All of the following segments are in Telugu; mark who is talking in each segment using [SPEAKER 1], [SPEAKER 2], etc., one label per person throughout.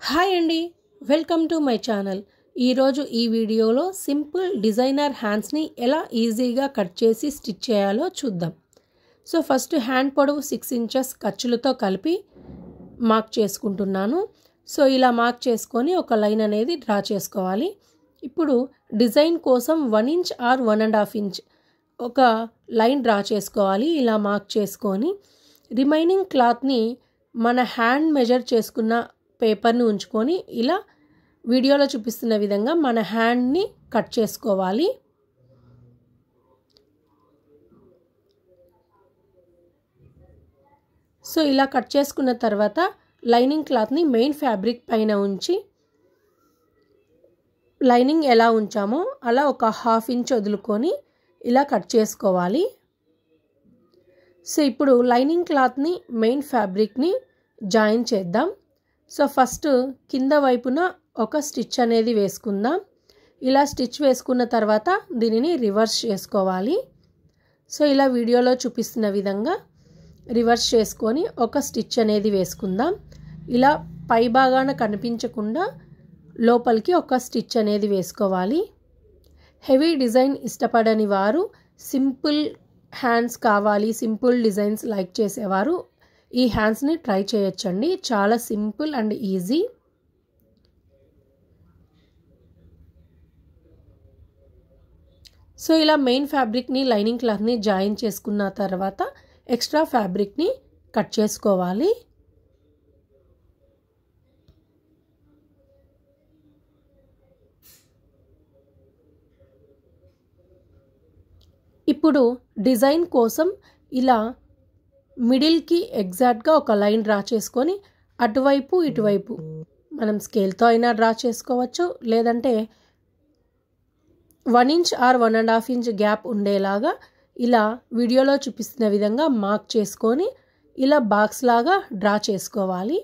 [SPEAKER 1] హాయ్ అండి, వెల్కమ్ టు మై ఛానల్. ఈరోజు ఈ వీడియోలో సింపుల్ డిజైనర్ హ్యాండ్స్ని ఎలా ఈజీగా కట్ చేసి స్టిచ్ చేయాలో చూద్దాం. సో ఫస్ట్ హ్యాండ్ పొడవు 6 ఇంచెస్ ఖర్చులతో కలిపి మార్క్ చేసుకుంటున్నాను. సో ఇలా మార్క్ చేసుకొని ఒక లైన్ అనేది డ్రా చేసుకోవాలి. ఇప్పుడు డిజైన్ కోసం 1 ఇంచ్ ఆర్ 1.5 ఇంచ్ ఒక లైన్ డ్రా చేసుకోవాలి. ఇలా మార్క్ చేసుకొని రిమైనింగ్ క్లాత్ని మన హ్యాండ్ మెజర్ చేసుకున్న పేపర్ని ఉంచుకొని ఇలా వీడియోలో చూపిస్తున్న విధంగా మన హ్యాండ్ని కట్ చేసుకోవాలి. సో ఇలా కట్ చేసుకున్న తర్వాత లైనింగ్ క్లాత్ని మెయిన్ ఫ్యాబ్రిక్ పైన ఉంచి లైనింగ్ ఎలా ఉంచామో అలా ఒక 1/2 ఇంచ్ వదులుకొని ఇలా కట్ చేసుకోవాలి. సో ఇప్పుడు లైనింగ్ క్లాత్ని మెయిన్ ఫ్యాబ్రిక్ని జాయిన్ చేద్దాం. సో ఫస్ట్ కింద వైపున ఒక స్టిచ్ అనేది వేసుకుందాం. ఇలా స్టిచ్ వేసుకున్న తర్వాత దీనిని రివర్స్ చేసుకోవాలి. సో ఇలా వీడియోలో చూపిస్తున్న విధంగా రివర్స్ చేసుకొని ఒక స్టిచ్ అనేది వేసుకుందాం. ఇలా పై భాగాన కనిపించకుండా లోపలికి ఒక స్టిచ్ అనేది వేసుకోవాలి. హెవీ డిజైన్ ఇష్టపడని వారు, సింపుల్ హ్యాండ్స్ కావాలి, సింపుల్ డిజైన్స్ లైక్ చేసేవారు ఈ హ్యాండ్స్ని ట్రై చేయొచ్చండి. చాలా సింపుల్ అండ్ ఈజీ. సో ఇలా మెయిన్ ఫ్యాబ్రిక్ని లైనింగ్ క్లాత్ని జాయిన్ చేసుకున్న తర్వాత ఎక్స్ట్రా ఫ్యాబ్రిక్ని కట్ చేసుకోవాలి. ఇప్పుడు డిజైన్ కోసం ఇలా మిడిల్కి ఎగ్జాక్ట్గా ఒక లైన్ డ్రా చేసుకొని అటువైపు ఇటువైపు మనం స్కేల్తో అయినా డ్రా చేసుకోవచ్చు, లేదంటే 1 ఇంచ్ ఆర్ 1.5 ఇంచ్ గ్యాప్ ఉండేలాగా ఇలా వీడియోలో చూపిస్తున్న విధంగా మార్క్ చేసుకొని ఇలా బాక్స్ లాగా డ్రా చేసుకోవాలి.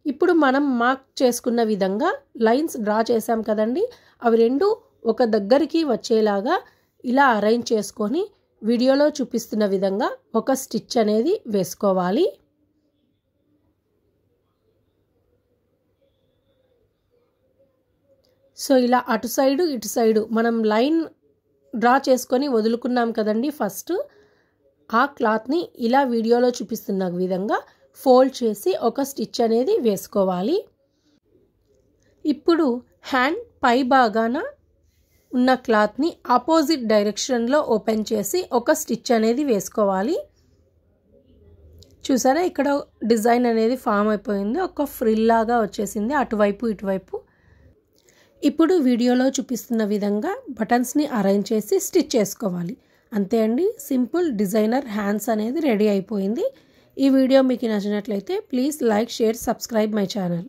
[SPEAKER 1] ఇప్పుడు మనం మార్క్ చేసుకున్న విధంగా లైన్స్ డ్రా చేసాం కదండి, అవి రెండు ఒక దగ్గరికి వచ్చేలాగా ఇలా అరేంజ్ చేసుకొని వీడియోలో చూపిస్తున్న విధంగా ఒక స్టిచ్ అనేది వేసుకోవాలి. సో ఇలా అటు సైడు ఇటు సైడు మనం లైన్ డ్రా చేసుకొని వదులుకున్నాం కదండి, ఫస్ట్ ఆ క్లాత్ని ఇలా వీడియోలో చూపిస్తున్న విధంగా ఫోల్డ్ చేసి ఒక స్టిచ్ అనేది వేసుకోవాలి. ఇప్పుడు హ్యాండ్ పై భాగాన ఉన్న క్లాత్ని ఆపోజిట్ డైరెక్షన్లో ఓపెన్ చేసి ఒక స్టిచ్ అనేది వేసుకోవాలి. చూసారా, ఇక్కడ డిజైన్ అనేది ఫామ్ అయిపోయింది, ఒక ఫ్రిల్ లాగా వచ్చేసింది అటువైపు ఇటువైపు. ఇప్పుడు వీడియోలో చూపిస్తున్న విధంగా బటన్స్ని అరేంజ్ చేసి స్టిచ్ చేసుకోవాలి. అంతే అండి, సింపుల్ డిజైనర్ హ్యాండ్స్ అనేది రెడీ అయిపోయింది. ఈ వీడియో మీకు నచ్చినట్లయితే please like, share, subscribe my channel.